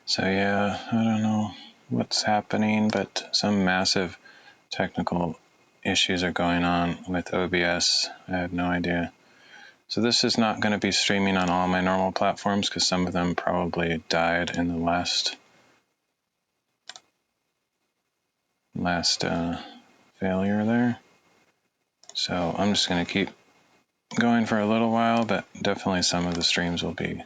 So yeah, I don't know what's happening, but some massive technical issues are going on with OBS. I have no idea. So this is not going to be streaming on all my normal platforms because some of them probably died in the last failure there. So I'm just going to keep going for a little while, but definitely some of the streams will be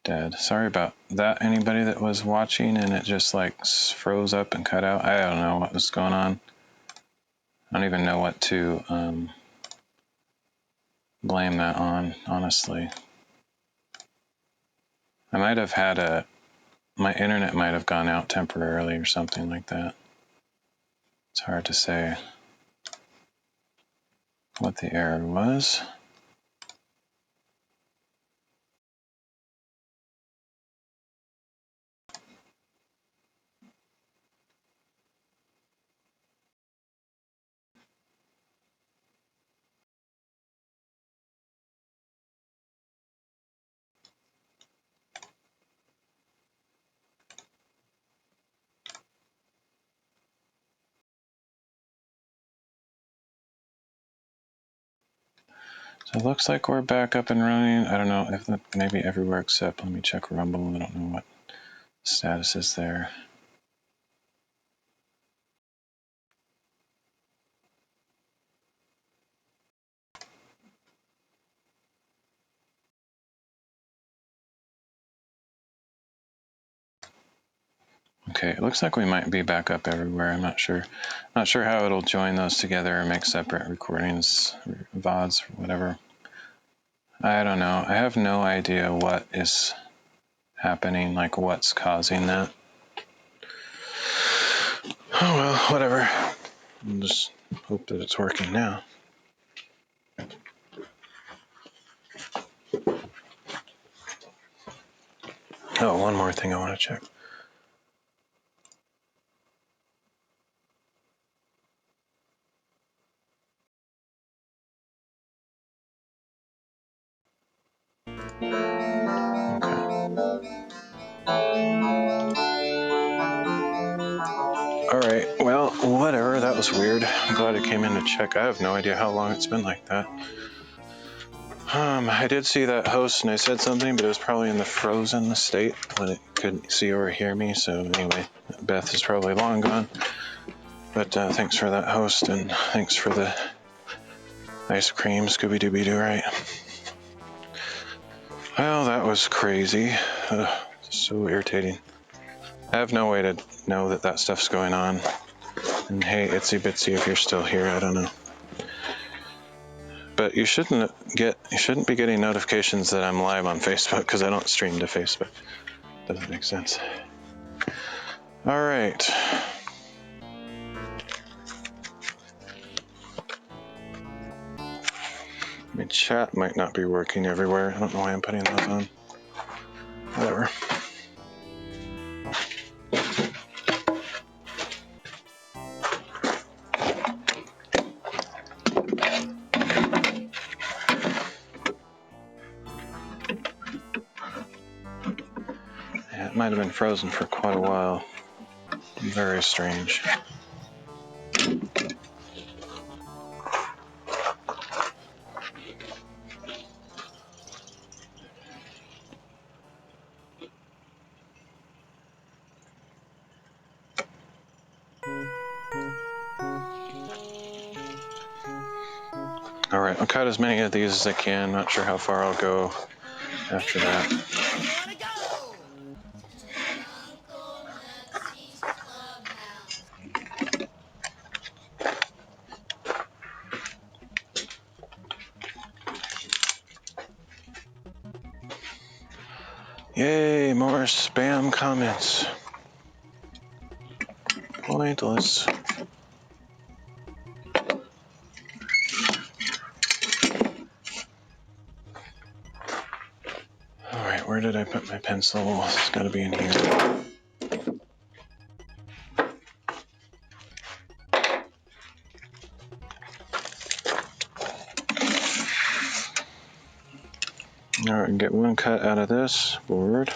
dead. Sorry about that, anybody that was watching and it just like froze up and cut out. I don't know what was going on. I don't even know what to blame that on, honestly. I might have had my internet might have gone out temporarily or something like that. It's hard to say what the error was. So it looks like we're back up and running. I don't know if maybe everywhere except, let me check Rumble. I don't know what the status is there. Okay, it looks like we might be back up everywhere. I'm not sure. Not sure how it'll join those together or make separate recordings, VODs, or whatever. I don't know. I have no idea what is happening, like what's causing that. Oh well, whatever. I'll just hope that it's working now. Oh, one more thing I want to check. All right, well, whatever, that was weird. I'm glad it came in to check. I have no idea how long it's been like that. I did see that host and I said something, but it was probably in the frozen state when it couldn't see or hear me. So anyway, Beth is probably long gone. But thanks for that host and thanks for the ice cream, Scooby-Dooby-Doo, right? Well, that was crazy. So irritating. I have no way to know that that stuff's going on. And hey, Itsy Bitsy, if you're still here, I don't know. But you shouldn't be getting notifications that I'm live on Facebook because I don't stream to Facebook. Doesn't make sense. All right. My chat might not be working everywhere. I don't know why I'm putting those on. Whatever. Yeah, it might have been frozen for quite a while. Very strange. All right, I'll cut as many of these as I can. Not sure how far I'll go after that. Yay, more spam comments. Pointless. All right, where did I put my pencil? It's got to be in here. All right, get one cut out of this board.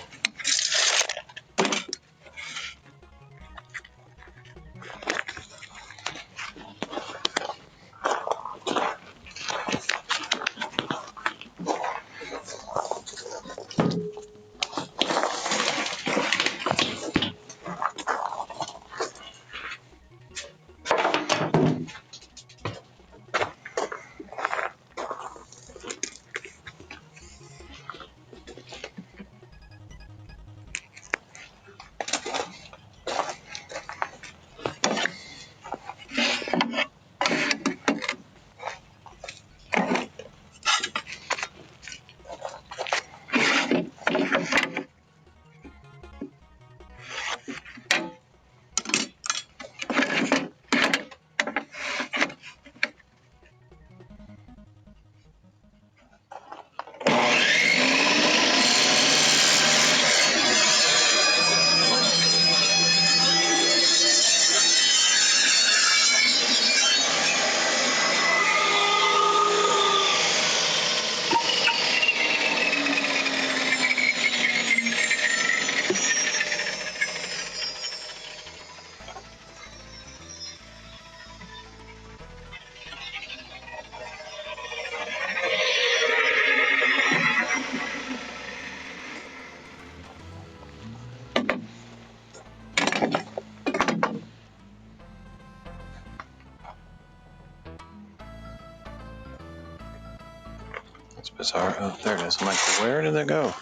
That's bizarre. Oh, there it is. I'm like, where did it go?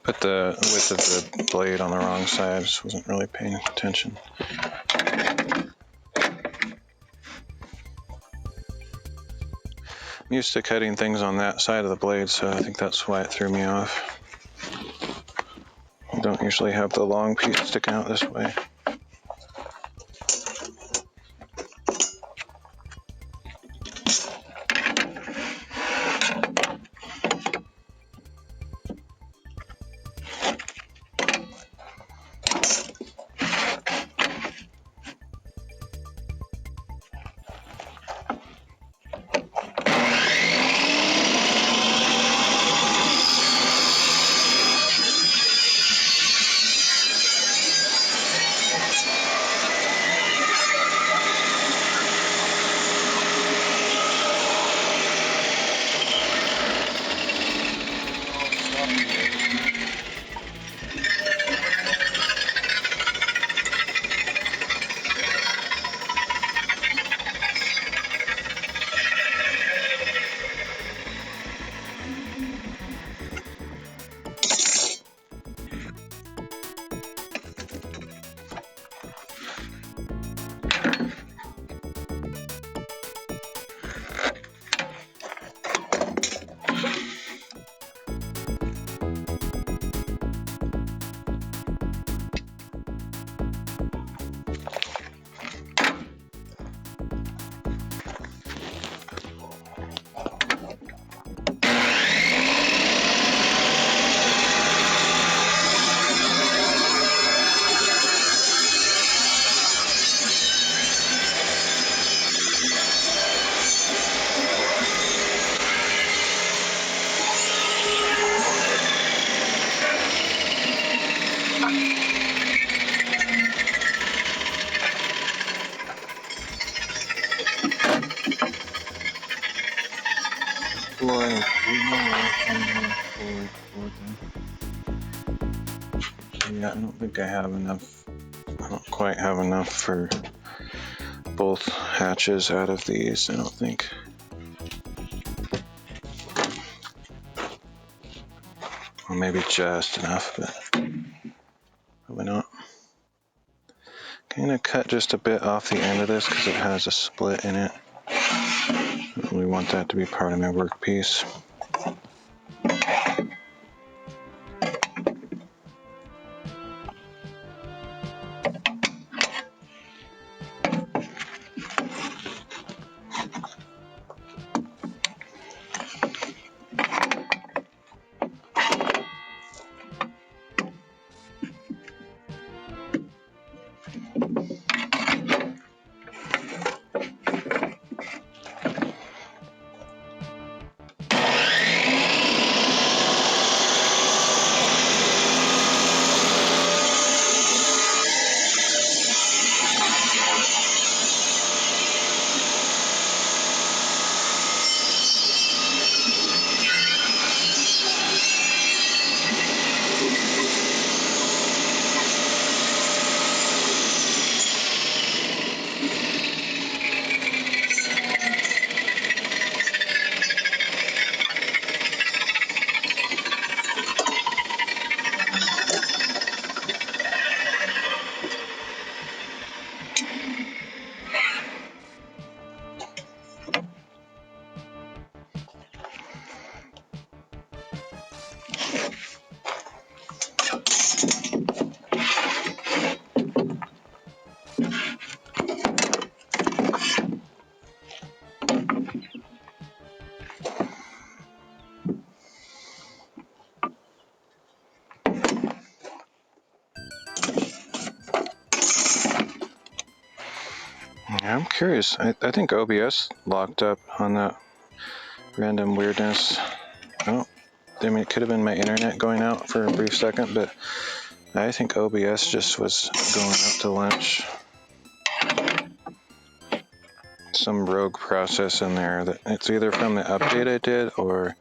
Put the width of the blade on the wrong side. I just wasn't really paying attention. I'm used to cutting things on that side of the blade, so I think that's why it threw me off. I don't usually have the long piece sticking out this way. Yeah, I don't think I have enough. I don't quite have enough for both hatches out of these, I don't think. Or maybe just enough, but probably not. I'm gonna cut just a bit off the end of this because it has a split in it. I don't really want that to be part of my workpiece. I'm curious. I think OBS locked up on that random weirdness. Oh, I mean, it could have been my internet going out for a brief second, but I think OBS just was going out to lunch. Some rogue process in there that it's either from the update I did or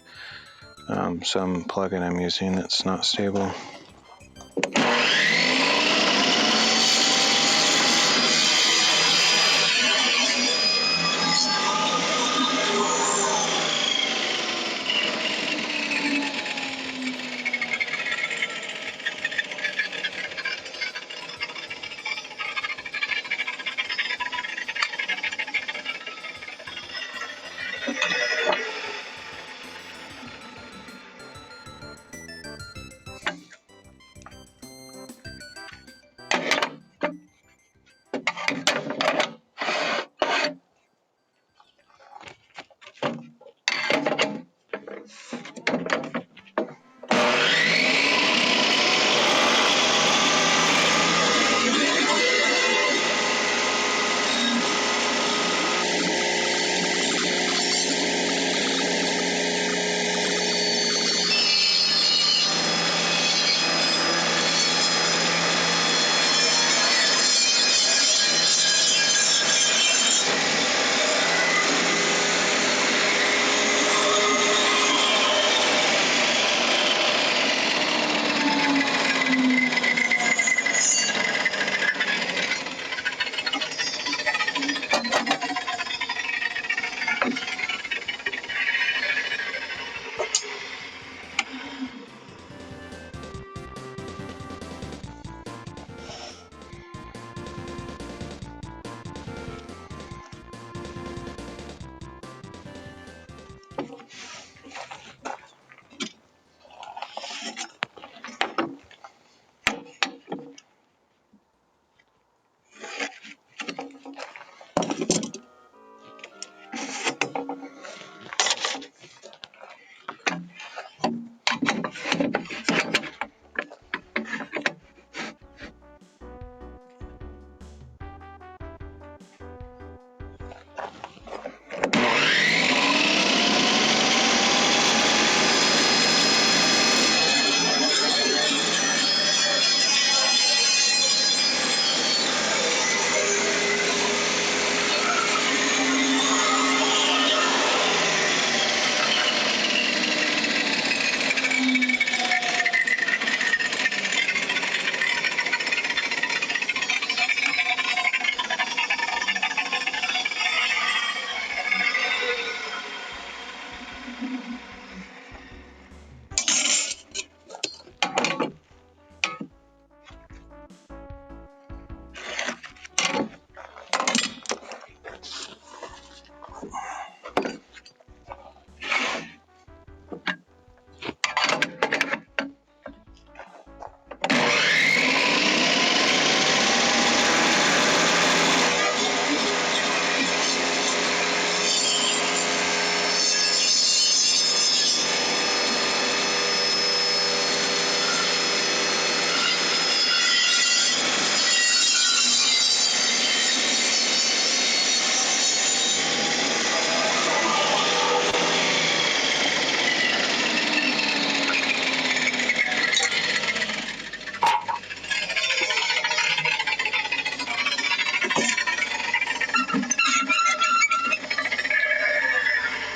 some plugin I'm using that's not stable.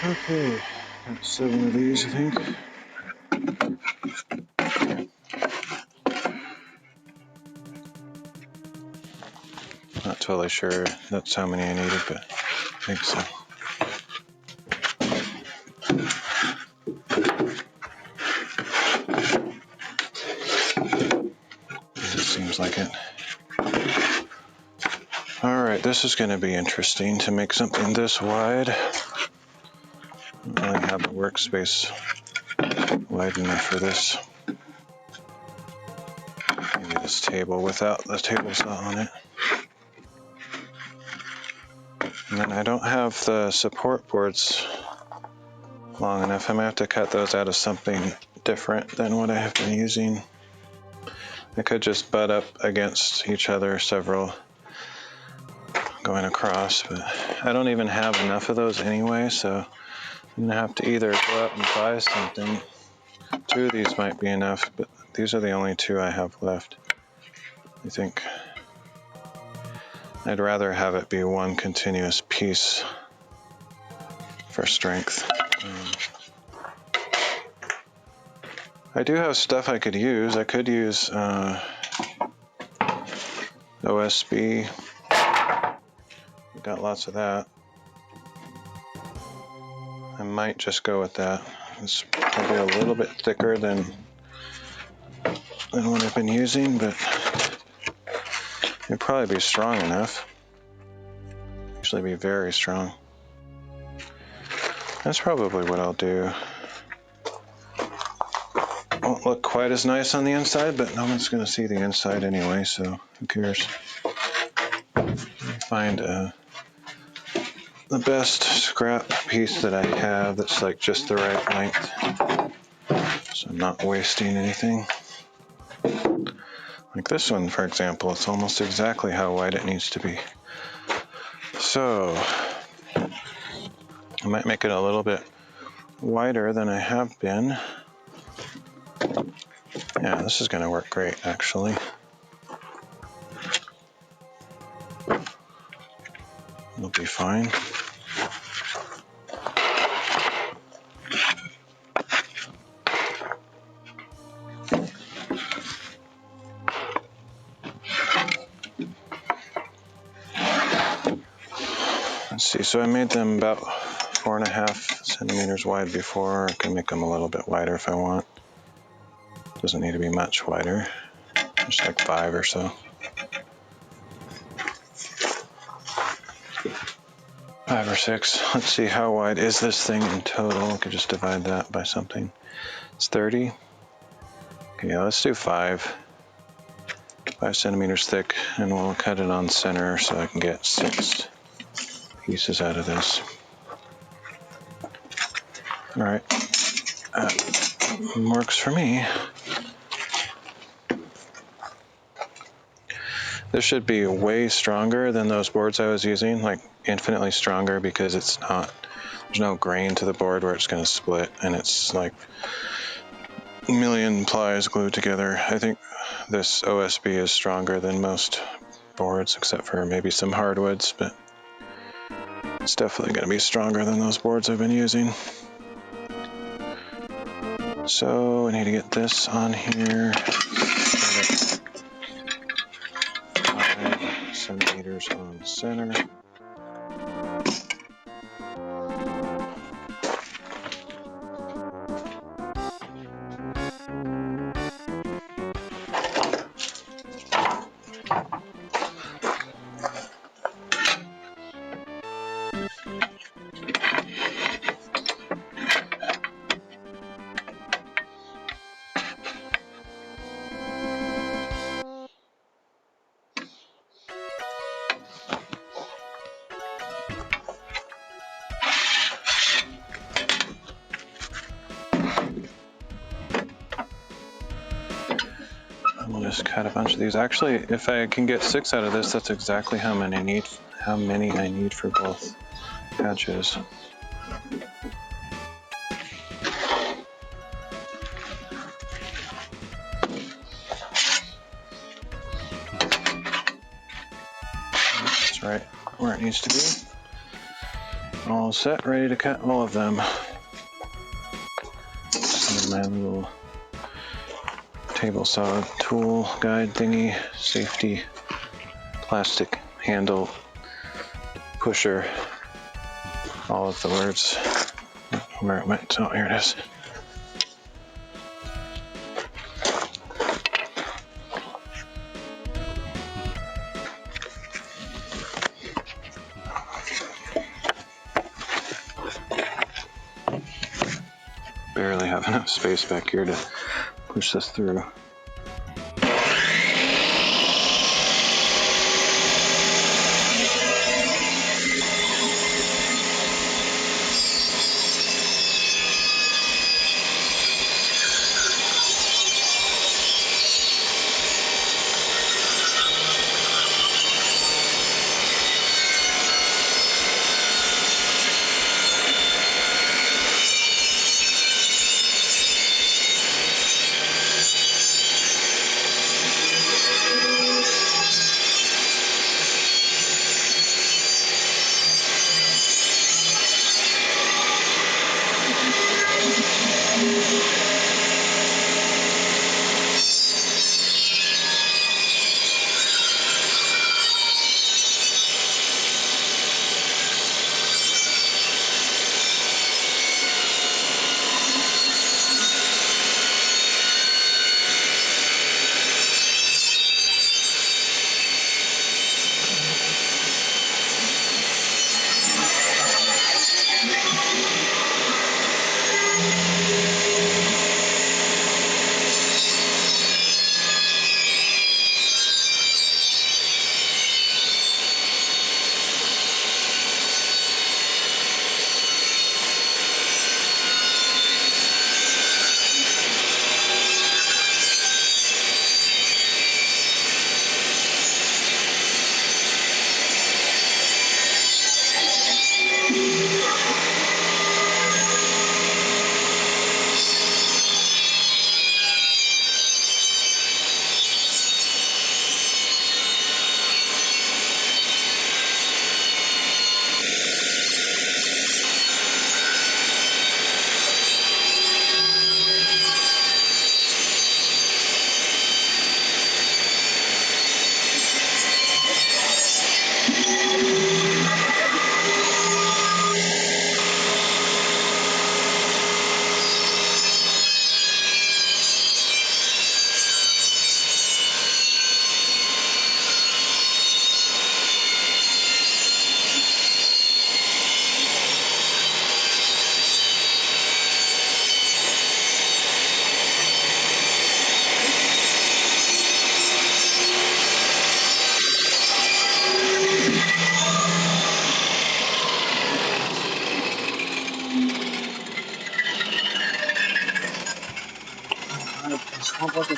Okay, got 7 of these, I think. Not totally sure that's how many I needed, but I think so. It seems like it. Alright, this is going to be interesting to make something this wide. I don't really have a workspace wide enough for this. Maybe this table without the table saw on it. And then I don't have the support boards long enough. I might have to cut those out of something different than what I have been using. I could just butt up against each other several going across, but I don't even have enough of those anyway, so I'm gonna have to either go out and buy something. 2 of these might be enough, but these are the only 2 I have left, I think. I'd rather have it be one continuous piece for strength. I do have stuff I could use. I could use OSB. We've got lots of that. I might just go with that. It's probably a little bit thicker than what I've been using, but it'd probably be strong enough. Usually be very strong. That's probably what I'll do. Won't look quite as nice on the inside, but no one's going to see the inside anyway, so who cares? Find the best scrap piece that I have that's like just the right length, so I'm not wasting anything. Like this one, for example, it's almost exactly how wide it needs to be. So I might make it a little bit wider than I have been. Yeah, this is going to work great, actually. It'll be fine. Let's see, so I made them about 4.5 centimeters wide before. I can make them a little bit wider if I want. Doesn't need to be much wider, just like 5 or so. 5 or 6. Let's see, how wide is this thing in total? I could just divide that by something. It's 30. Okay, yeah, let's do 5. 5 centimeters thick, and we'll cut it on center so I can get 6 pieces out of this. All right, works for me. This should be way stronger than those boards I was using, like infinitely stronger, because there's no grain to the board where it's going to split, and it's like a million plies glued together. I think this OSB is stronger than most boards, except for maybe some hardwoods, but it's definitely going to be stronger than those boards I've been using. So I need to get this on here. 5 centimeters on center. We'll just cut a bunch of these. Actually, if I can get 6 out of this, that's exactly how many I need for both patches. That's right where it needs to be. All set, ready to cut all of them. And my little table saw tool guide thingy, safety plastic handle pusher, all of the words. Where it went? Oh, here it is. Barely have enough space back here to push this through.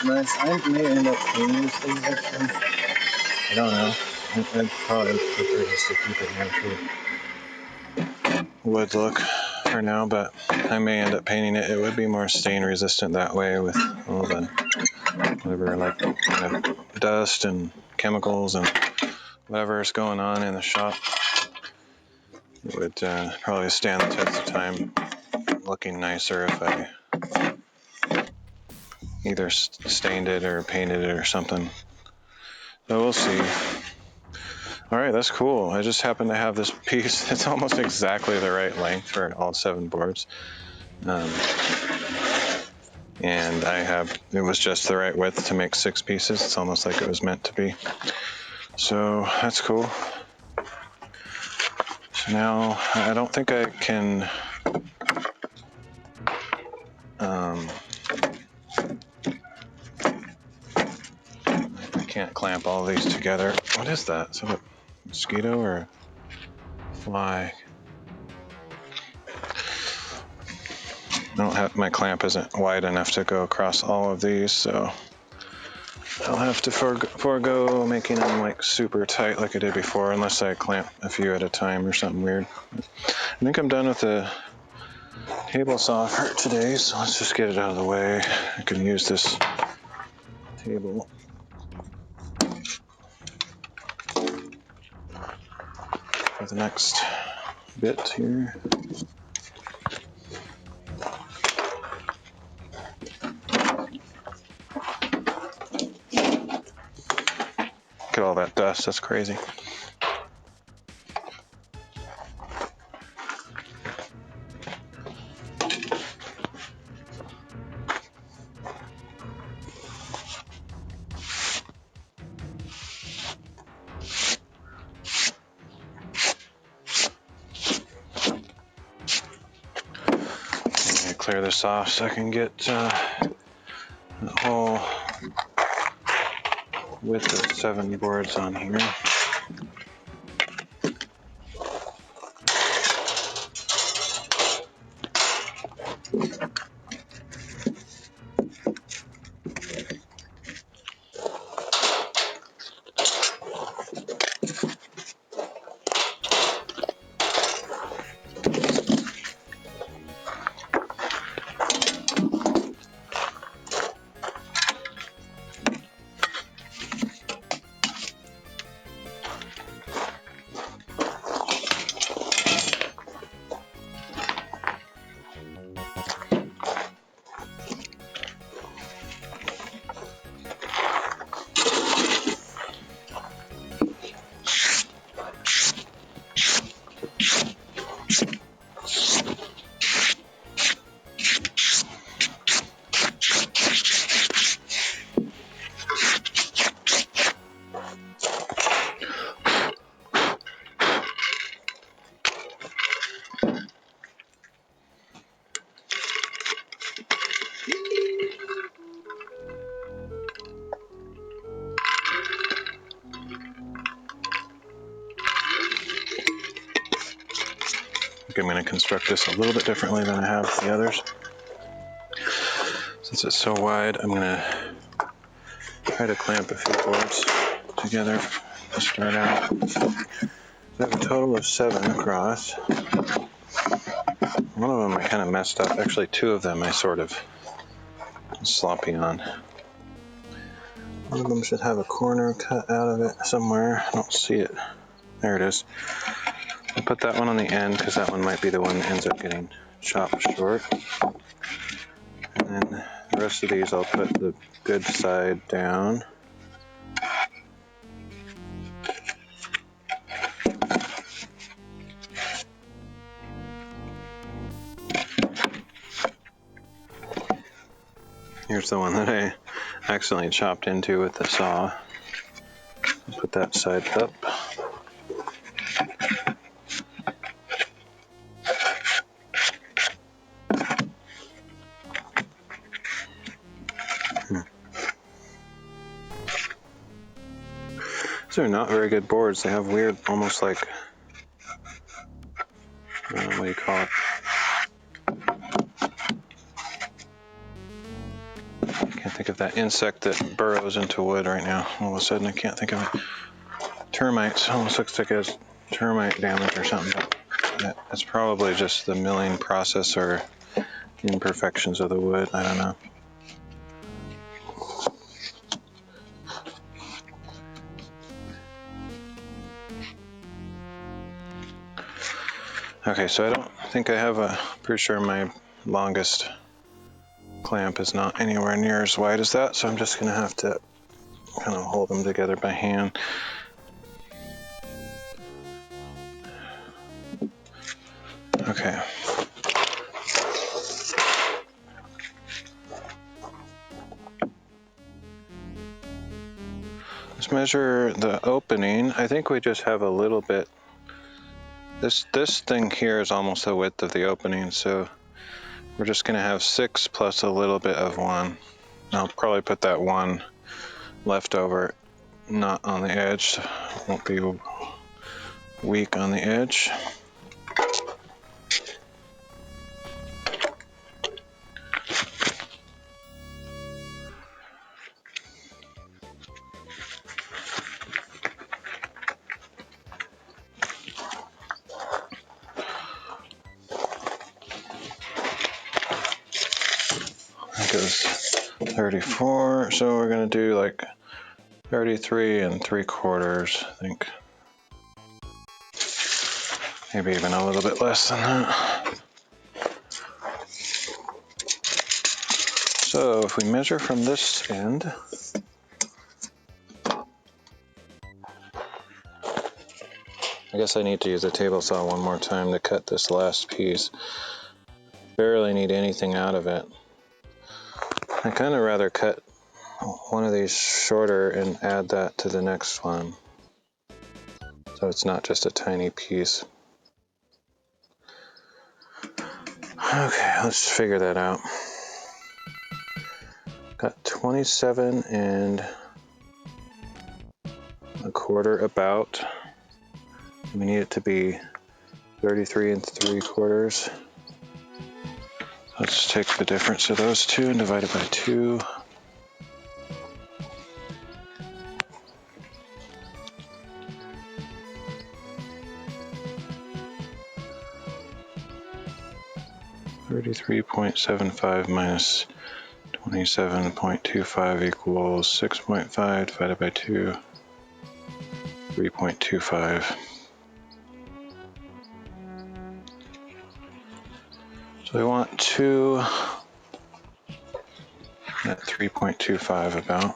nice. I may end up painting this thing actually. I don't know. I'd probably prefer just to keep it natural wood look for now, but I may end up painting it. It would be more stain resistant that way with all the whatever, like, kind of dust and chemicals and whatever is going on in the shop. It would probably stand the test of time looking nicer if I either stained it or painted it or something. So we'll see. All right, that's cool. I just happen to have this piece. It's almost exactly the right length for all 7 boards. And it was just the right width to make 6 pieces. It's almost like it was meant to be. So that's cool. So now I don't think I can, I can't clamp all these together. What is that? Is that a mosquito or a fly? My clamp isn't wide enough to go across all of these, so I'll have to forego making them like super tight like I did before, unless I clamp a few at a time or something weird. I think I'm done with the table saw for today, so let's just get it out of the way. I can use this table for the next bit here. Look at all that dust, that's crazy. Clear this off so I can get the whole width of 7 boards on here. I'm going to construct this a little bit differently than I have the others. Since it's so wide, I'm going to try to clamp a few boards together to start out. So I have a total of 7 across. One of them I kind of messed up. Actually, 2 of them I sort of sloppy on. One of them should have a corner cut out of it somewhere. I don't see it. There it is. I'll put that one on the end because that one might be the one that ends up getting chopped short. And then the rest of these I'll put the good side down. Here's the one that I accidentally chopped into with the saw. Put that side up. These are not very good boards. They have weird, almost like, what do you call it? Can't think Think of that insect that burrows into wood right now. All of a sudden I can't think of it. Termites. Almost looks like it's termite damage or something. But it's probably just the milling process or imperfections of the wood. I don't know. Okay, so I don't think I have pretty sure my longest clamp is not anywhere near as wide as that, so I'm just gonna have to kind of hold them together by hand. Okay. Let's measure the opening. I think we just have a little bit. This thing here is almost the width of the opening, so we're just gonna have 6 plus a little bit of 1. I'll probably put that 1 left over, not on the edge. Won't be weak on the edge. That goes 34, so we're gonna do like 33 3/4, I think. Maybe even a little bit less than that. So if we measure from this end, I guess I need to use a table saw one more time to cut this last piece. Barely need anything out of it. I kind of rather cut one of these shorter and add that to the next one, so it's not just a tiny piece. Okay, let's figure that out. Got 27 1/4 about. We need it to be 33 3/4. Let's take the difference of those two and divide it by 2. $33.75 minus 27.25 equals 6.5 divided by 2, 3.25. So we want 2 at 3.25 about.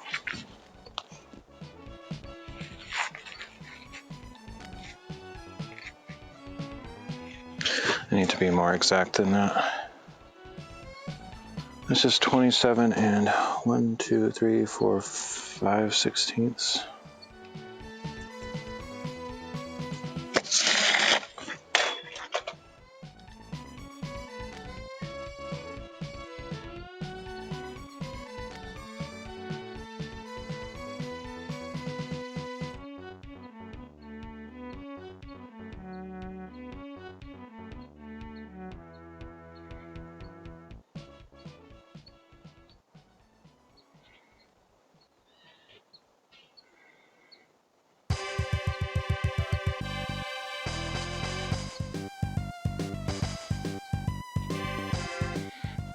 I need to be more exact than that. This is 27 1, 2, 3, 4, 5 sixteenths.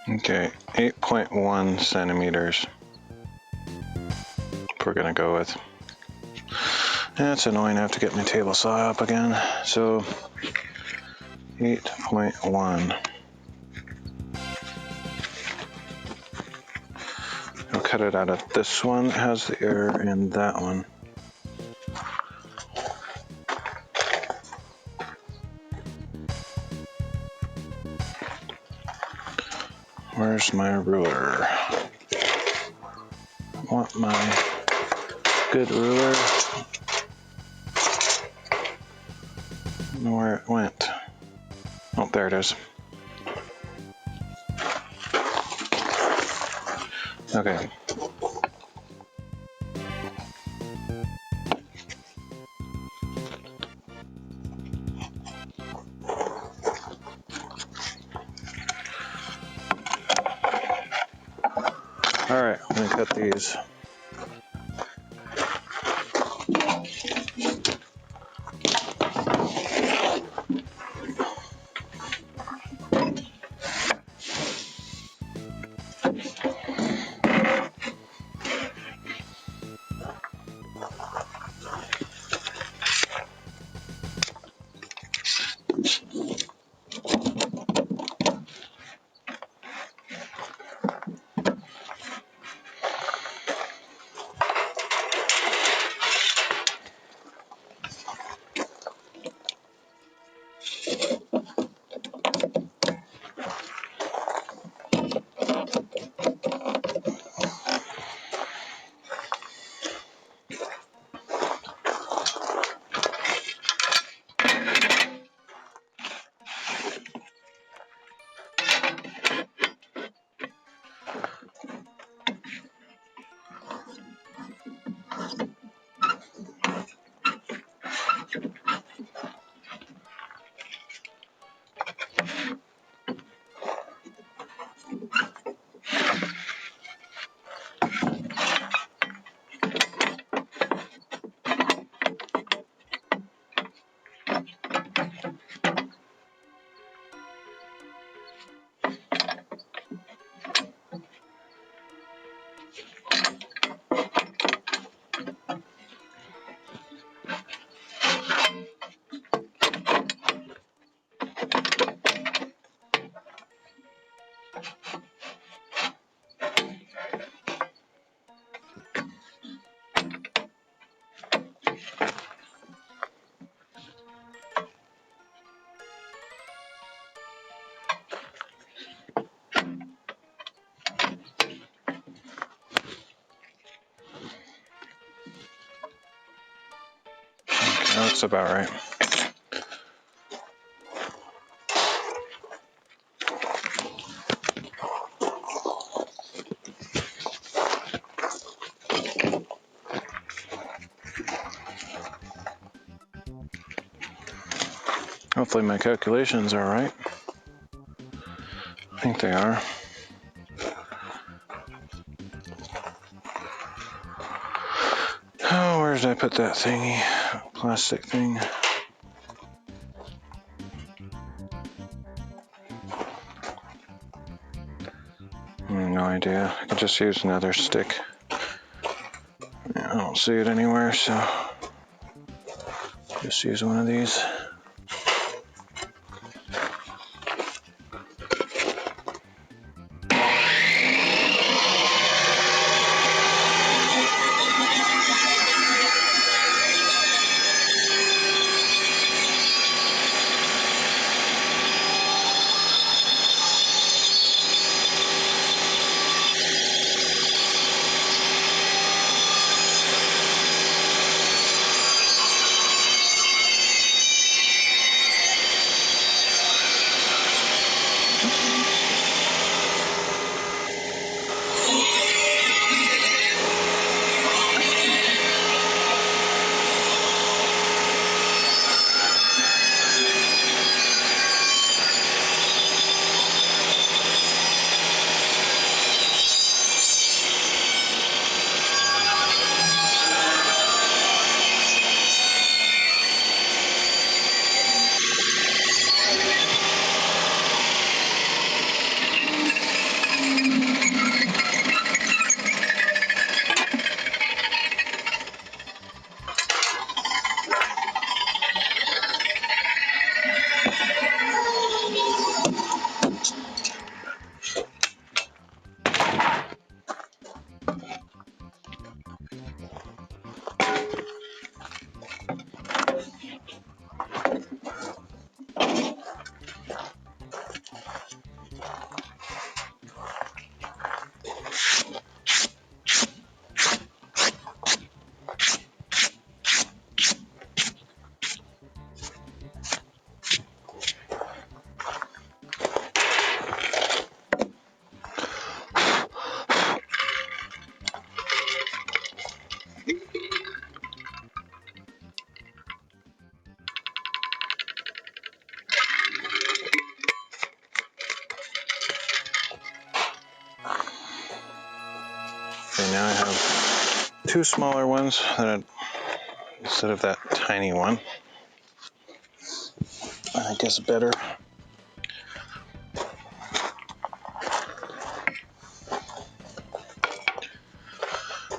Okay, 8.1 centimeters. We're gonna go with. That's annoying, I have to get my table saw up again. So 8.1. I'll cut it out of this one, it has the error in that one. Where's my ruler? I want my good ruler. I don't know where it went. Oh, there it is. Okay. All right, I'm gonna cut these. That's about right. Hopefully my calculations are right. I think they are. Oh, where did I put that thingy? Plastic thing. No idea. I could just use another stick. I don't see it anywhere, so just use one of these. now I have two smaller ones instead of that tiny one. I guess better.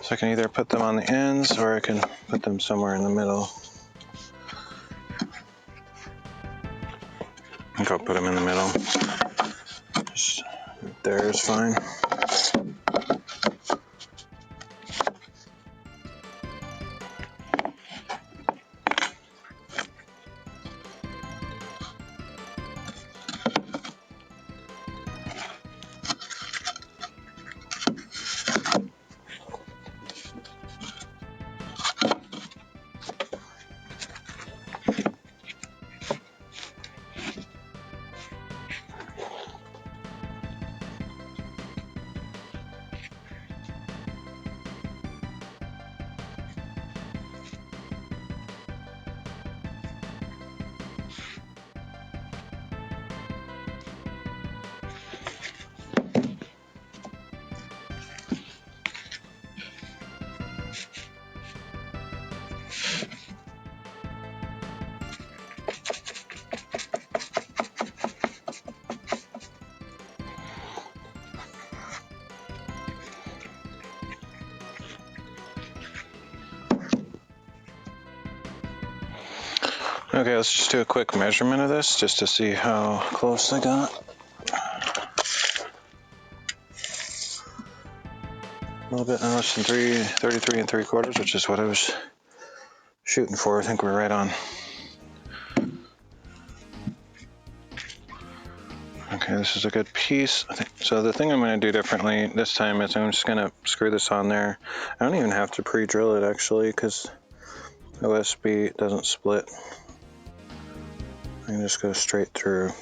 So I can either put them on the ends or I can put them somewhere in the middle. I think I'll put them in the middle. Just there is fine. Okay, let's just do a quick measurement of this just to see how close I got. A little bit less than 33 3/4, which is what I was shooting for. I think we're right on. Okay, this is a good piece. So the thing I'm going to do differently this time is I'm just going to screw this on there. I don't even have to pre-drill it actually because OSB doesn't split. I can just go straight through.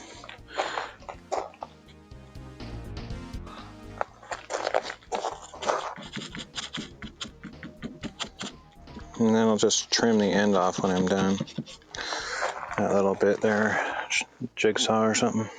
And then I'll just trim the end off when I'm done. That little bit there, jigsaw or something.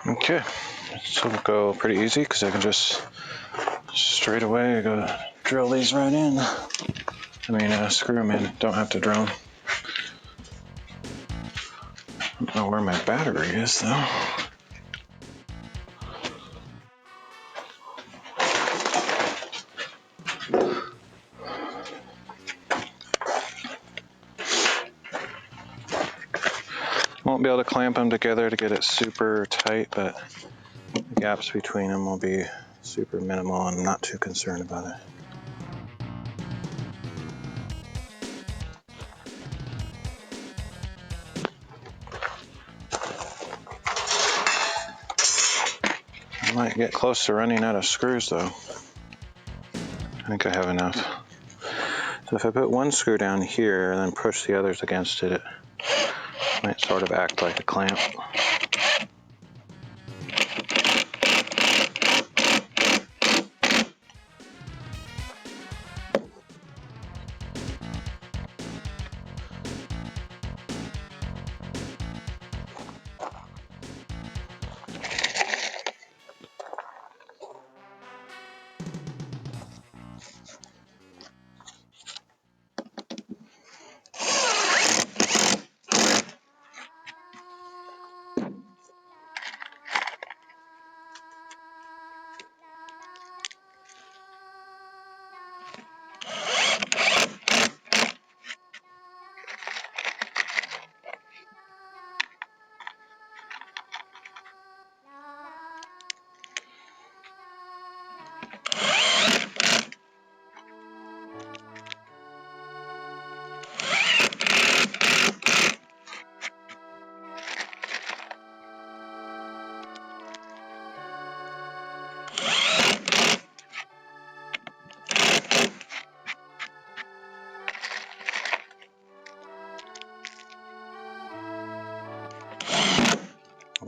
Okay, so it'll go pretty easy because I can just straight away go drill these right in. Screw them in, don't have to drill them. I don't know where my battery is though. Won't be able to clamp them together to get it super tight, but the gaps between them will be super minimal. I'm not too concerned about it. I might get close to running out of screws though. I think I have enough. So if I put one screw down here and then push the others against it, it might sort of act like a clamp.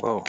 Whoa.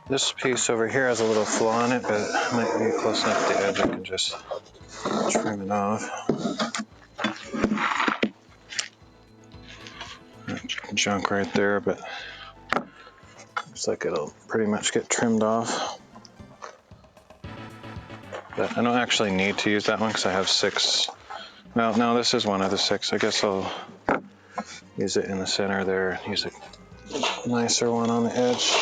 This piece over here has a little flaw in it, but it might be close enough to the edge I can just trim it off. Junk right there, but looks like it'll pretty much get trimmed off. But I don't actually need to use that one because I have 6. Well, no, this is one of the 6. I guess I'll use it in the center there and use a nicer one on the edge.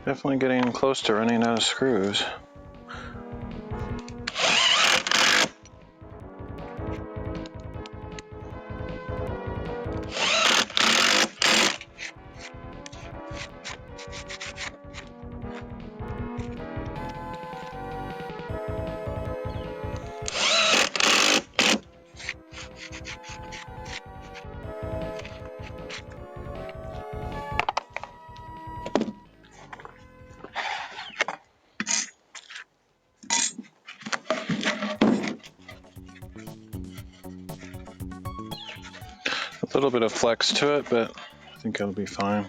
Definitely getting close to running out of screws. A little bit of flex to it, but I think it'll be fine.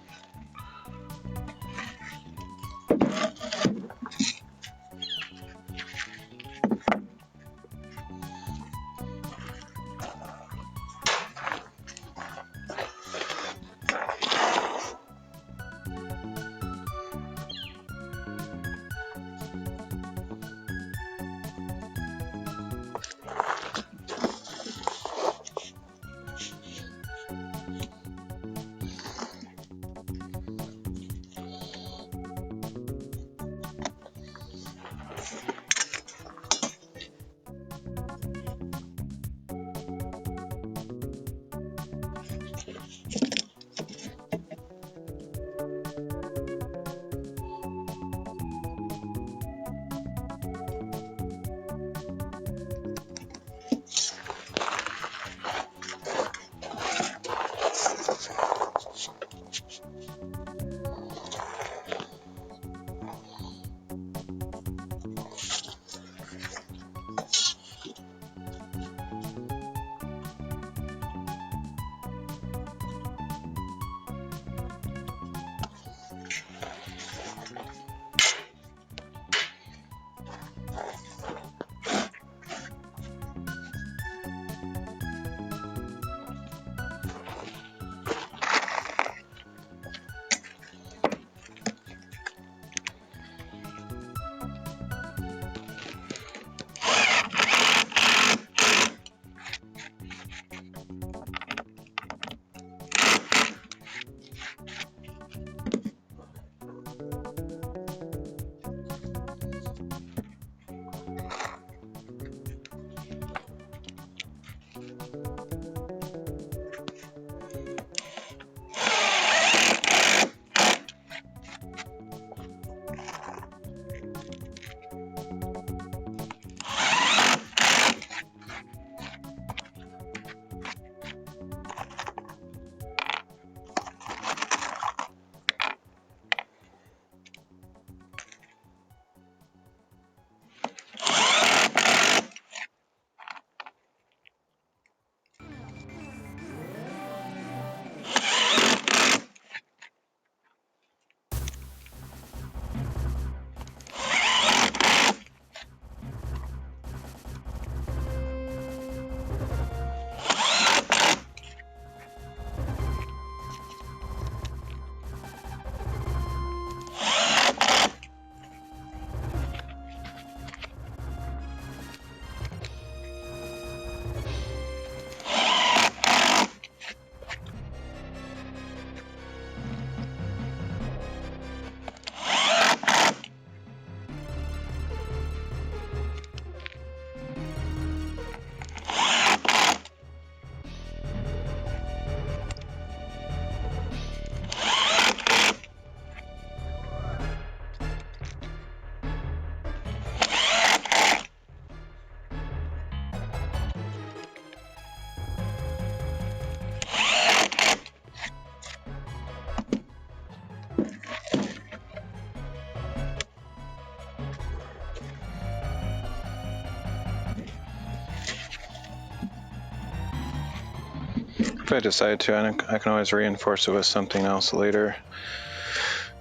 I decide to, I can always reinforce it with something else later.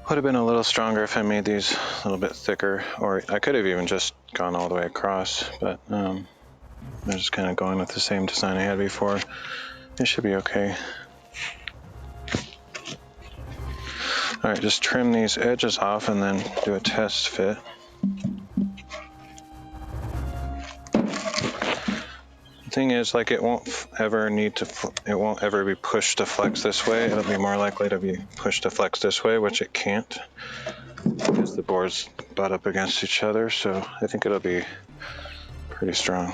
Would have been a little stronger if I made these a little bit thicker, or I could have even just gone all the way across, but I'm just kind of going with the same design I had before. It should be okay. All right, just trim these edges off and then do a test fit. The thing is, like, it won't ever be pushed to flex this way. It'll be more likely to be pushed to flex this way, which it can't, because the boards butt up against each other. So I think it'll be pretty strong.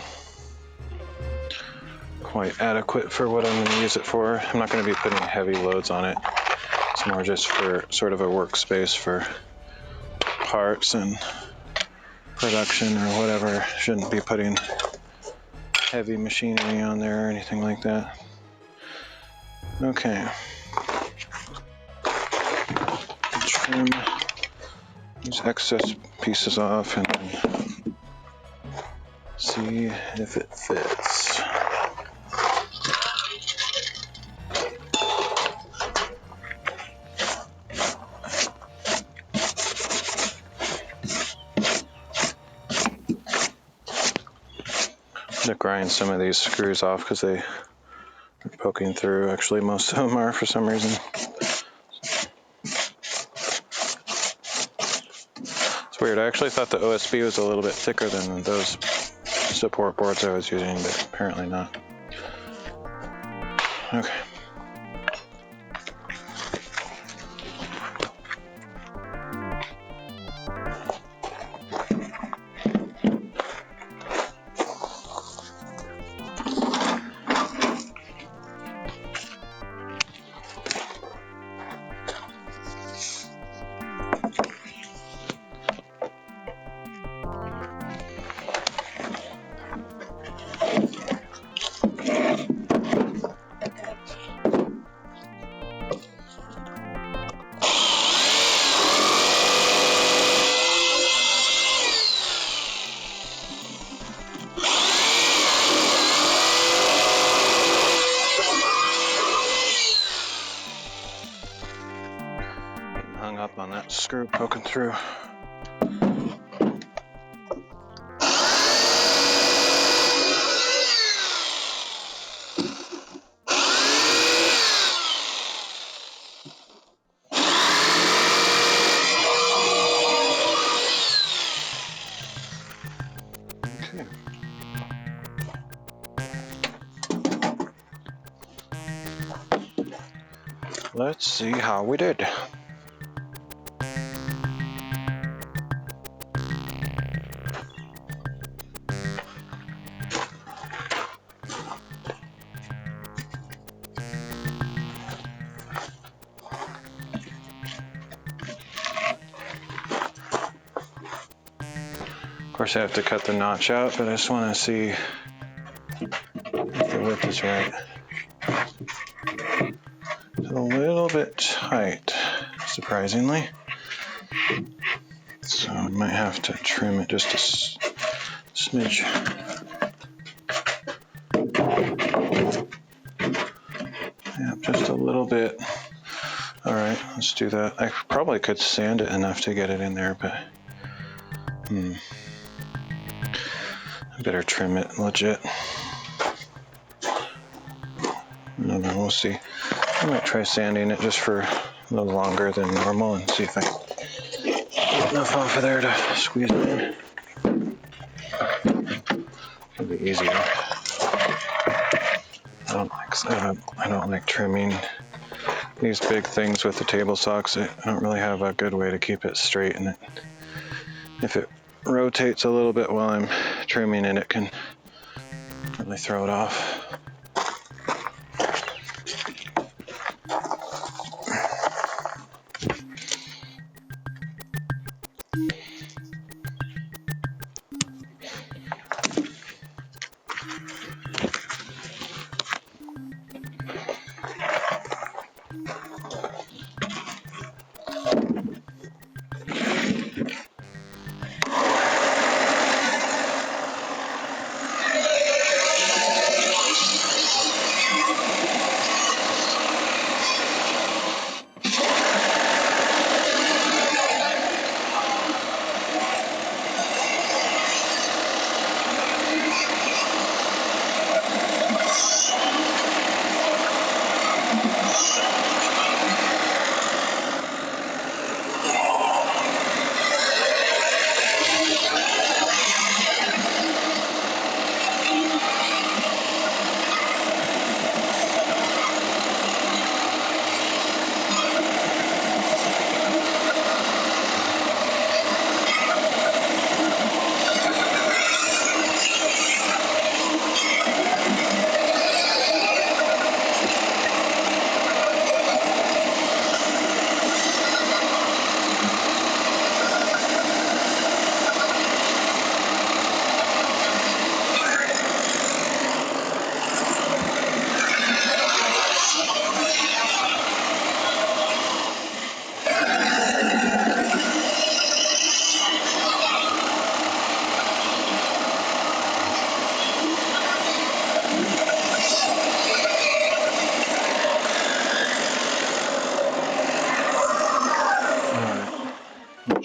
Quite adequate for what I'm going to use it for. I'm not going to be putting heavy loads on it. It's more just for sort of a workspace for parts and production or whatever. Shouldn't be putting heavy machinery on there or anything like that. Okay. Trim these excess pieces off and then see if it fits. To grind some of these screws off because they are poking through. Actually, most of them are for some reason. It's weird. I actually thought the OSB was a little bit thicker than those support boards I was using, but apparently not. Okay. Hung up on that screw poking through. Okay. Let's see how we did. Of course, I have to cut the notch out, but I just want to see if the width is right. It's a little bit tight, surprisingly. So I might have to trim it just a smidge. Yeah, just a little bit. All right, let's do that. I probably could sand it enough to get it in there, but I better trim it legit. I don't know, we'll see. I might try sanding it just for a little longer than normal and see if I get enough off of there to squeeze it in. It'll be easier. I don't like trimming these big things with the table saw because I don't really have a good way to keep it straight, and if it rotates a little bit while I'm trimming it, it can really throw it off.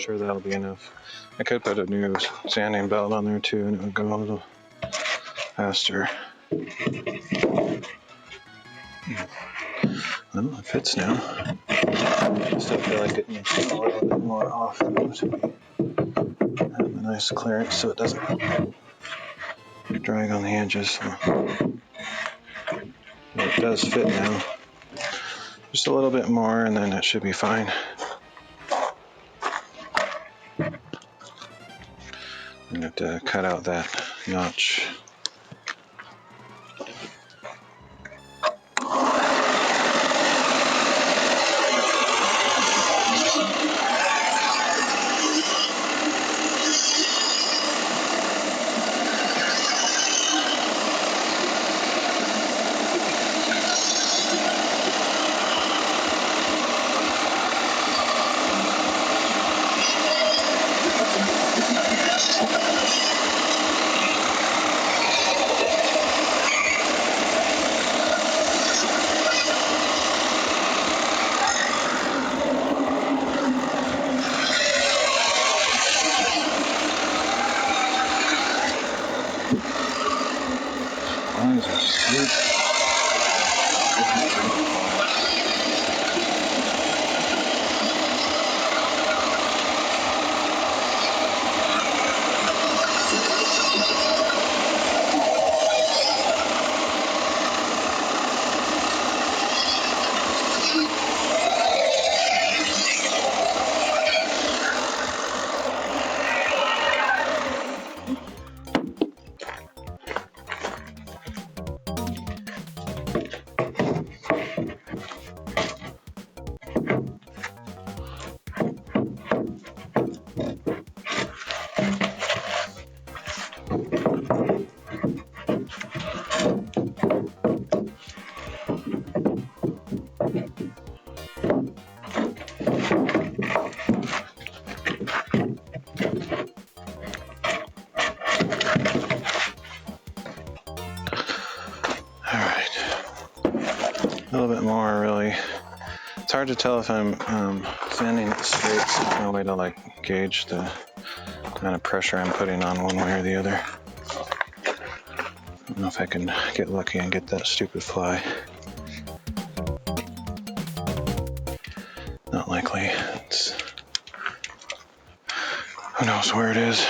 sure that'll be enough. I could put a new sanding belt on there too, and it would go a little faster. Well, it fits now. I still feel like it needs a little bit more off to have a nice clearance so it doesn't drag on the edges. But it does fit now. Just a little bit more and then it should be fine. I'm going to have to cut out that notch. Lines are sweet. A little bit more, really. It's hard to tell if I'm sanding it straight, so there's no way to like gauge the amount of pressure I'm putting on one way or the other. I don't know if I can get lucky and get that stupid fly. Not likely. Who knows where it is.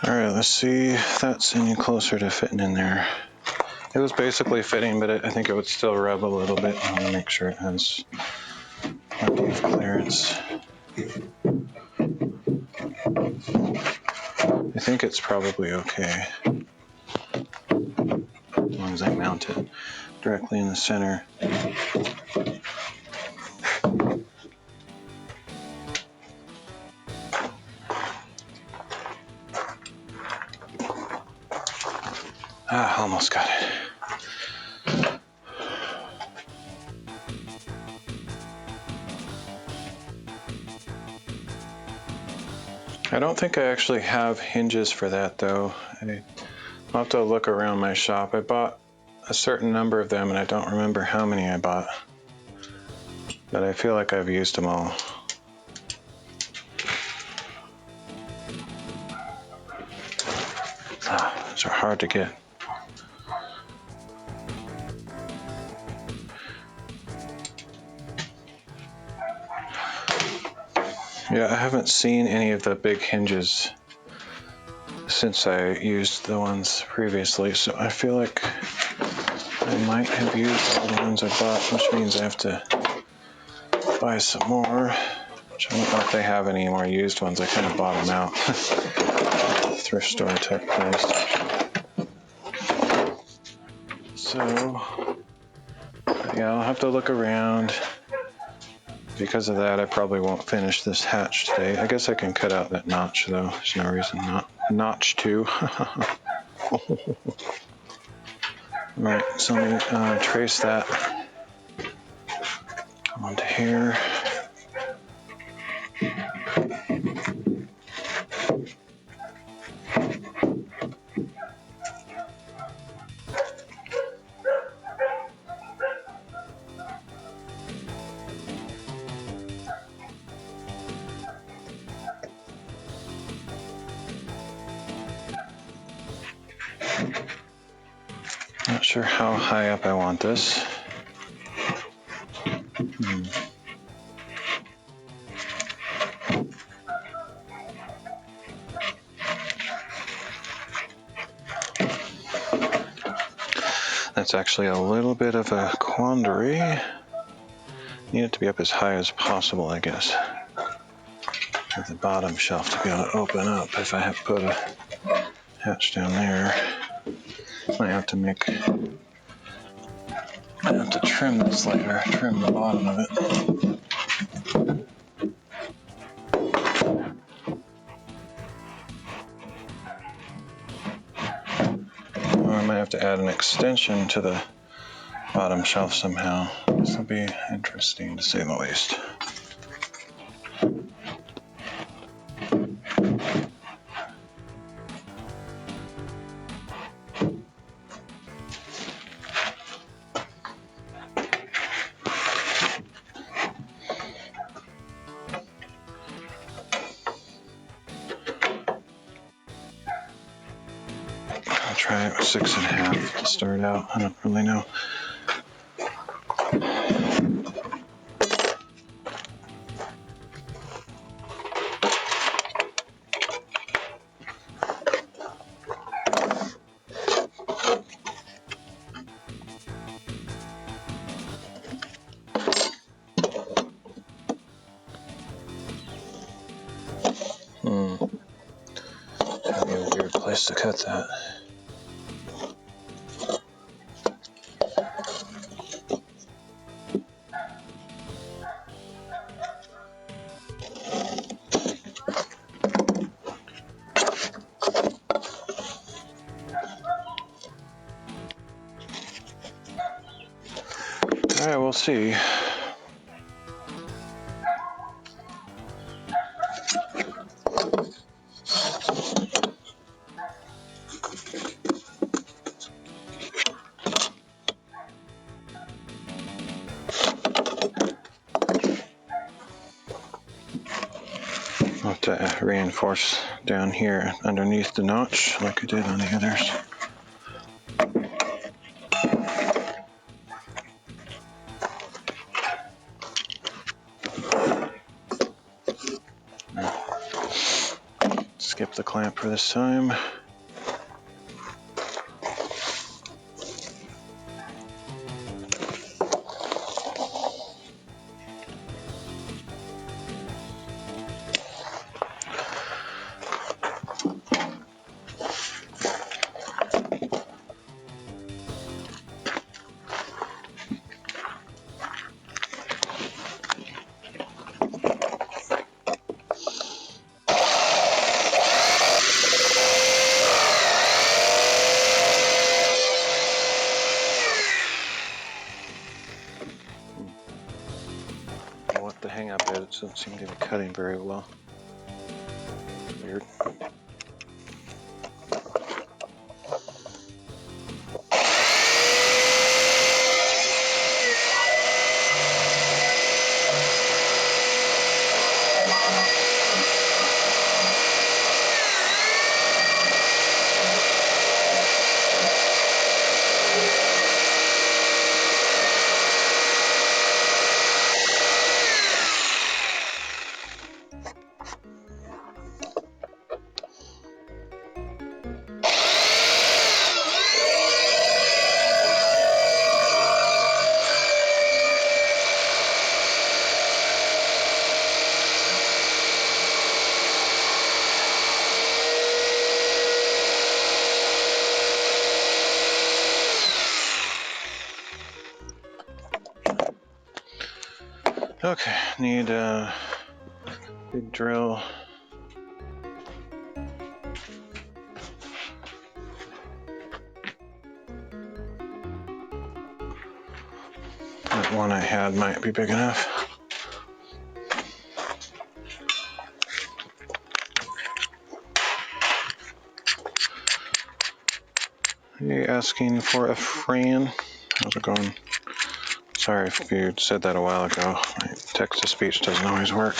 All right, let's see if that's any closer to fitting in there. It was basically fitting, but I think it would still rub a little bit. I want to make sure it has plenty of clearance. think it's probably okay. As long as I mount it directly in the center. Ah, almost got it. I don't think I actually have hinges for that though. I'll have to look around my shop. I bought a certain number of them and I don't remember how many I bought, but I feel like I've used them all. Those are hard to get. Yeah, I haven't seen any of the big hinges since I used the ones previously, so I feel like I might have used all the ones I bought, which means I have to buy some more, which I don't know if they have any more used ones. I kind of bought them out. Thrift store type price. So, yeah, I'll have to look around. Because of that, I probably won't finish this hatch today. I guess I can cut out that notch though. There's no reason not notch to. Alright, so let me trace that onto here. Not sure how high up I want this. That's actually a little bit of a quandary. Need it to be up as high as possible, I guess. For the bottom shelf to be able to open up if I have to put a hatch down there. I have to trim this later, trim the bottom of it. Or I might have to add an extension to the bottom shelf somehow. This will be interesting to say the least. I'll try it with 6.5 to start out. I don't really know. That'd be a weird place to cut that. Alright, we'll see. I'll have to reinforce down here underneath the notch like I did on the others. Skip the clamp for this time. what the hang up is. It doesn't seem to be cutting very well. Weird. Okay, need a big drill. That one I had might be big enough. Are you asking for a friend? How's it going? Sorry if you said that a while ago. My text-to-speech doesn't always work.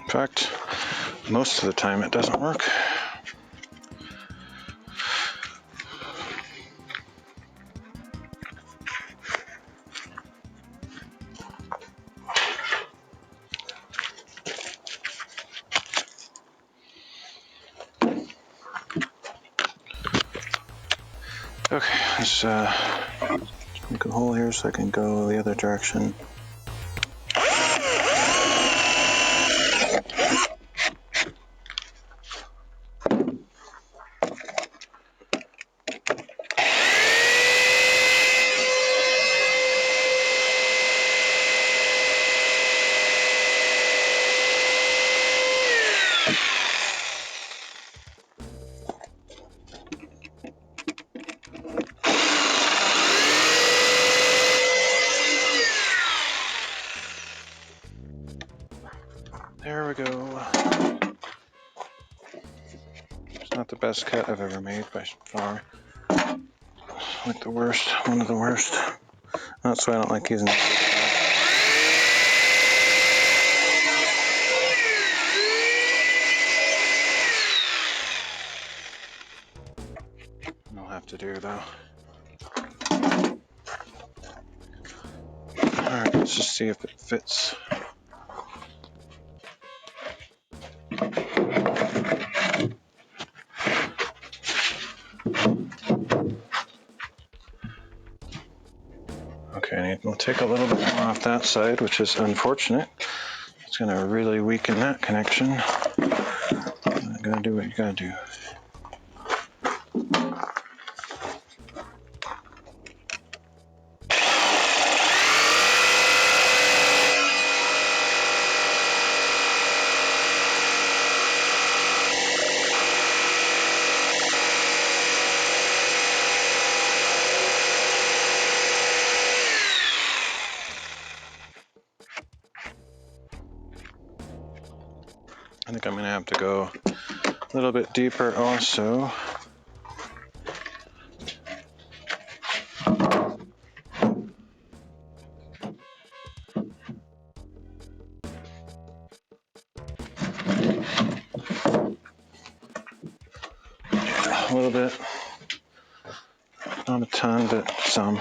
In fact, most of the time it doesn't work. Okay, let's make a hole here so I can go the other direction. There we go. It's not the best cut I've ever made by far. Like the worst, one of the worst. That's why I don't like using it. I'll have to do though. Alright, let's just see if it fits. Okay, we'll take a little bit more off that side, which is unfortunate. It's going to really weaken that connection. You gotta do what you gotta do. I think I'm going to have to go a little bit deeper also. A little bit. Not a ton, but some.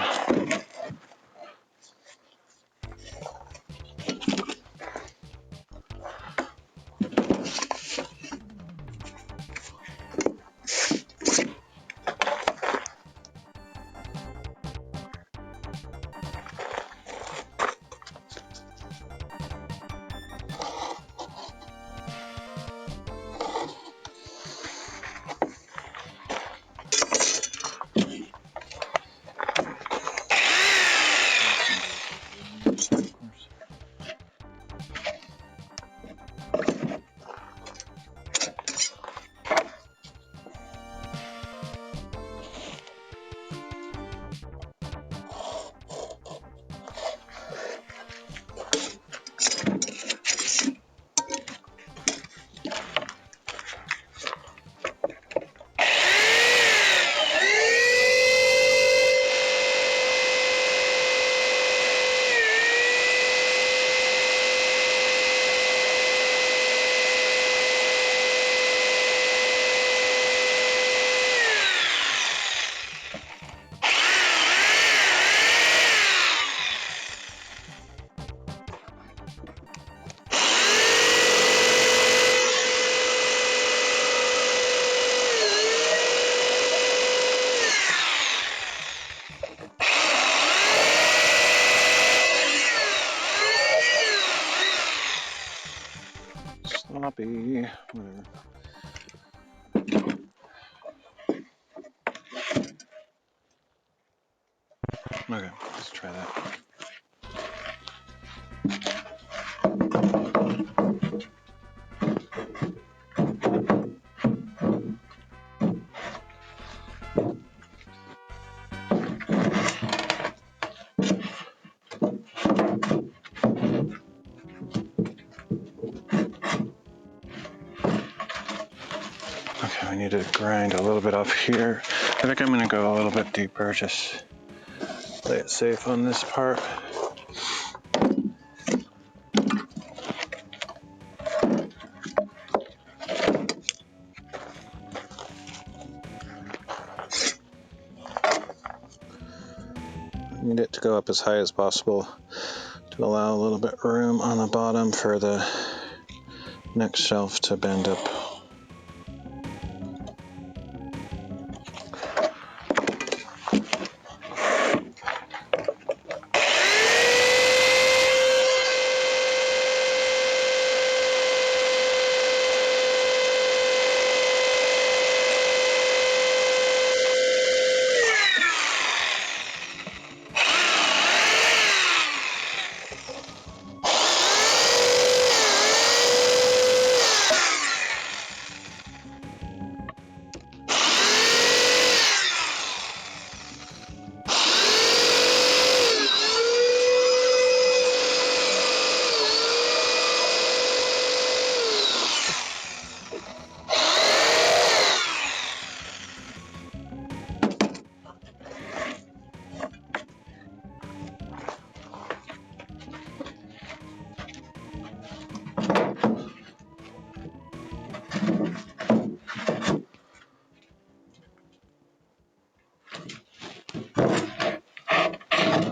be, whatever. Okay, let's try that. Okay, I need to grind a little bit off here. I think I'm going to go a little bit deeper, just play it safe on this part. I need it to go up as high as possible to allow a little bit of room on the bottom for the next shelf to bend up.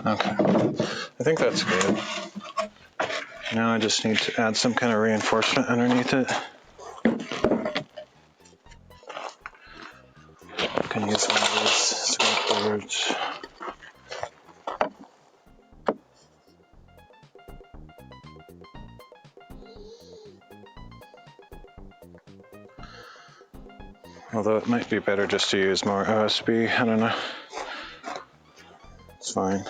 Okay, I think that's good. Now I just need to add some kind of reinforcement underneath it. I can use one of these scrap boards. Although it might be better just to use more OSB, I don't know. It's fine.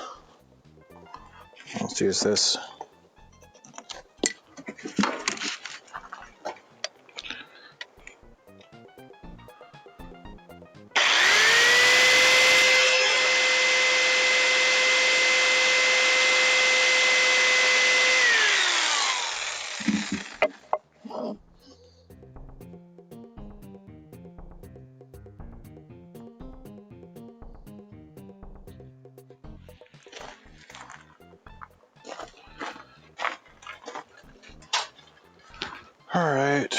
Let's use this. All right.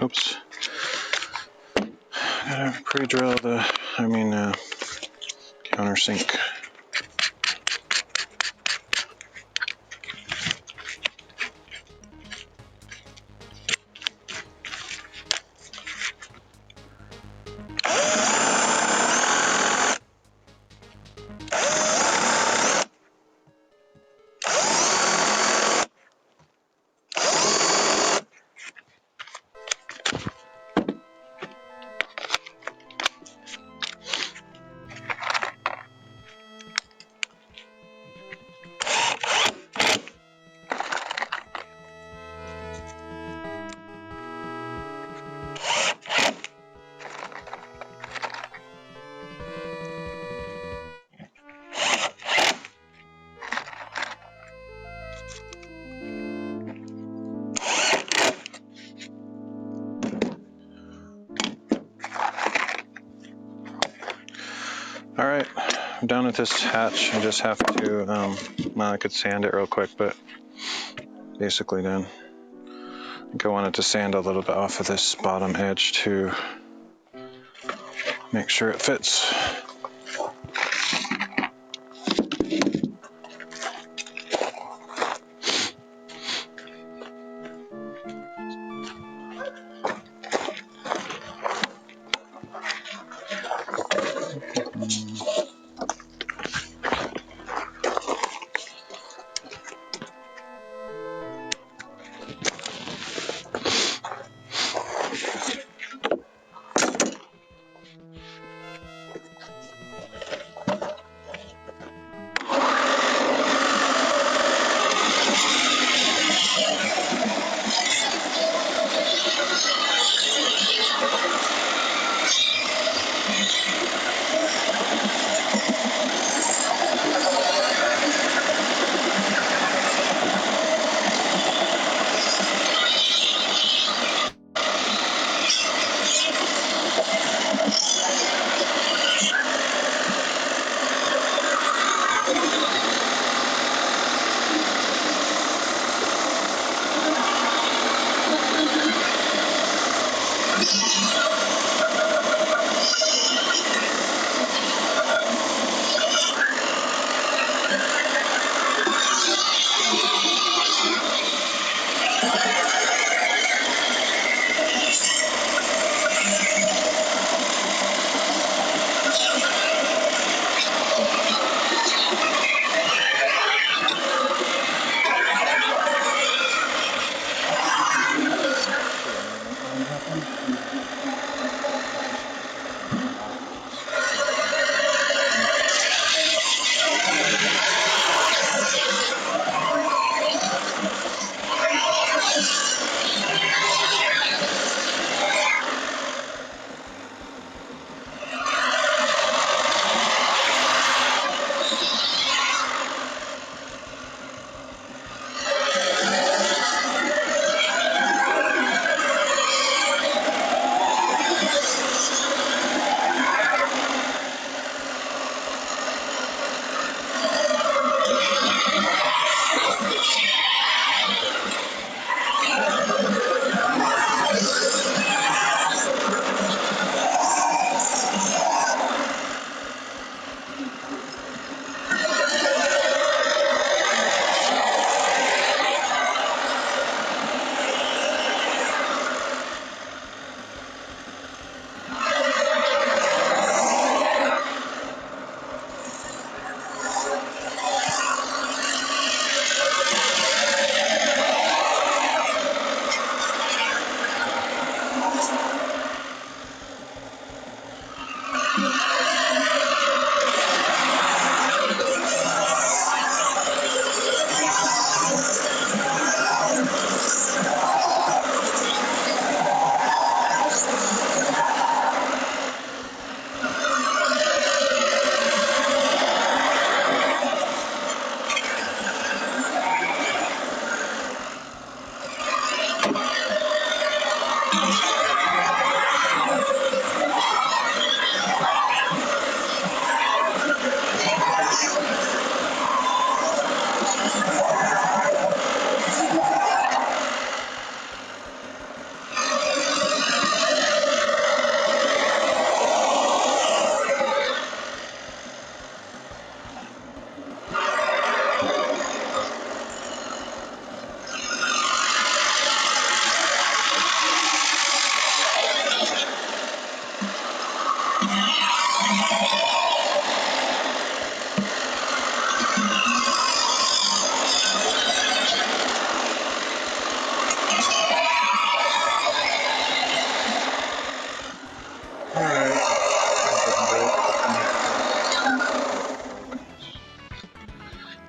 Oops. Gotta pre-drill the, countersink. All right, I'm done with this hatch. I just have to, well, I could sand it real quick, but basically done. I think I wanted to sand a little bit off of this bottom edge to make sure it fits.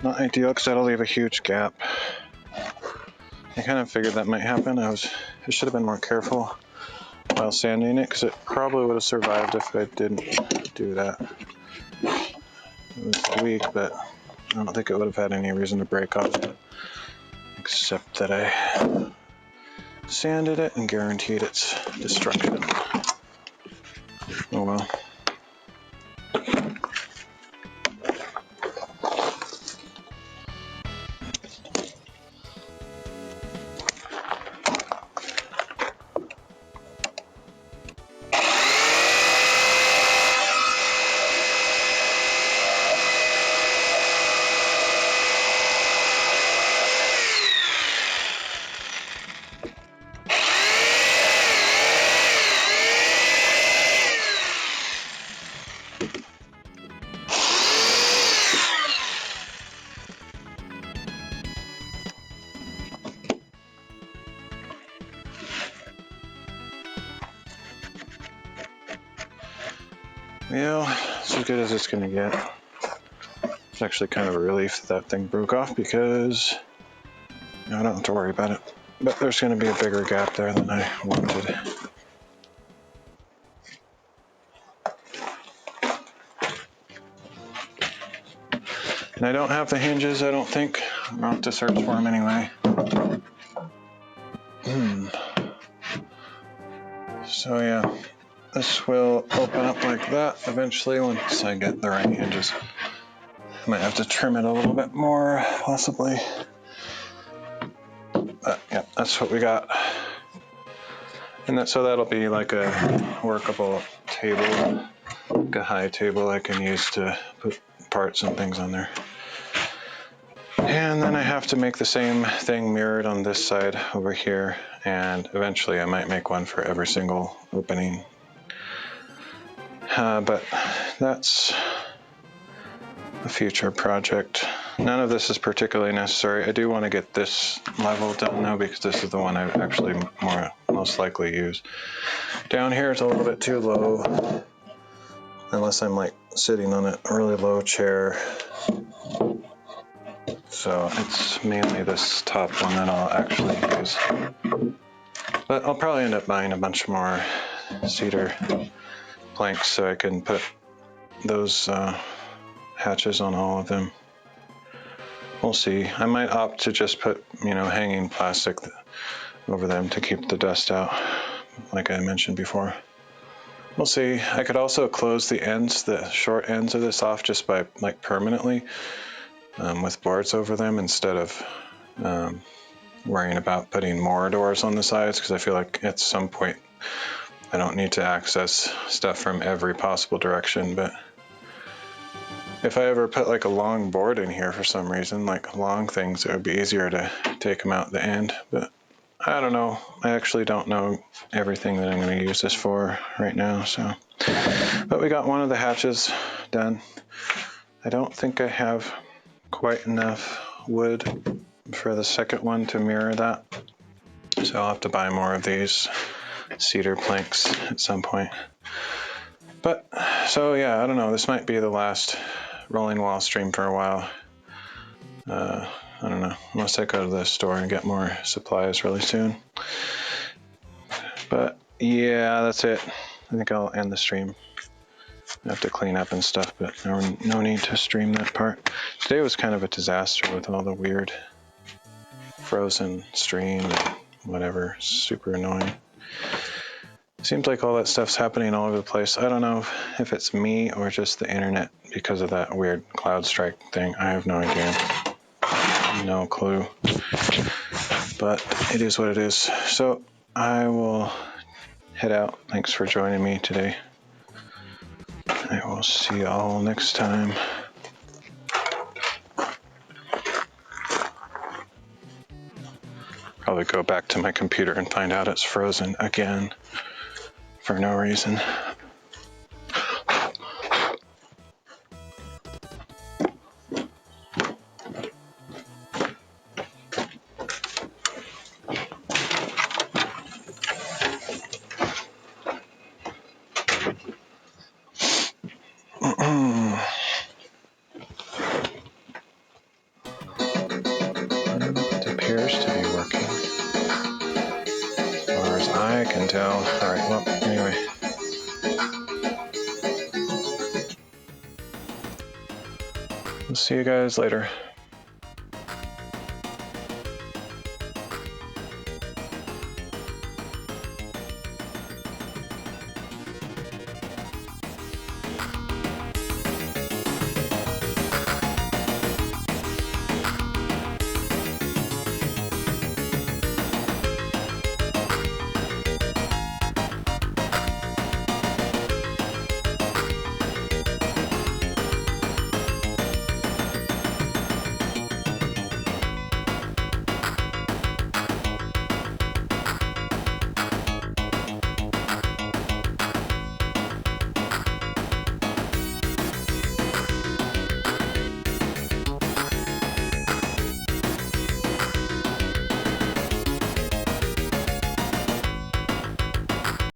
Not ideal because that'll leave a huge gap. I kind of figured that might happen. I should have been more careful while sanding it because it probably would have survived if I didn't do that. It was weak, but I don't think it would have had any reason to break off, except that I sanded it and guaranteed its destruction. Oh well. Yeah, it's as good as it's gonna get. It's actually kind of a relief that thing broke off because I don't have to worry about it. But there's gonna be a bigger gap there than I wanted. And I don't have the hinges, I don't think. I'll have to search for them anyway. So yeah, this will open up like that eventually once I get the right hinges. I might have to trim it a little bit more, possibly. But yeah, that's what we got. And so that'll be like a workable table, like a high table I can use to put parts and things on there. And then I have to make the same thing mirrored on this side over here, and eventually I might make one for every single opening. But that's a future project. None of this is particularly necessary. I do want to get this level done though, because this is the one I actually most likely use. Down here it's a little bit too low, unless I'm like sitting on a really low chair. So it's mainly this top one that I'll actually use. But I'll probably end up buying a bunch more cedar planks so I can put those hatches on all of them. We'll see. I might opt to just put, hanging plastic over them to keep the dust out, like I mentioned before. We'll see. I could also close the ends, the short ends of this off just by permanently with boards over them instead of worrying about putting more doors on the sides, because I feel like at some point I don't need to access stuff from every possible direction. But if I ever put like a long board in here for some reason, like long things, it would be easier to take them out the end. But I don't know. I actually don't know everything that I'm going to use this for right now. But we got one of the hatches done. I don't think I have quite enough wood for the second one to mirror that. So I'll have to buy more of these cedar planks at some point. But so yeah, I don't know. This might be the last rolling wall stream for a while. I don't know, unless I go to the store and get more supplies really soon. But yeah, that's it. I think I'll end the stream. I have to clean up and stuff, but no need to stream that part. Today was kind of a disaster with all the weird frozen stream and whatever. Super annoying. Seems like all that stuff's happening all over the place. I don't know if it's me or just the internet because of that weird cloud strike thing. I have no idea. No clue. But it is what it is. So I will head out. Thanks for joining me today. I will see you all next time. Probably go back to my computer and find out it's frozen again for no reason. It appears to be working, as far as I can tell. All right, well, anyway. We'll see you guys later.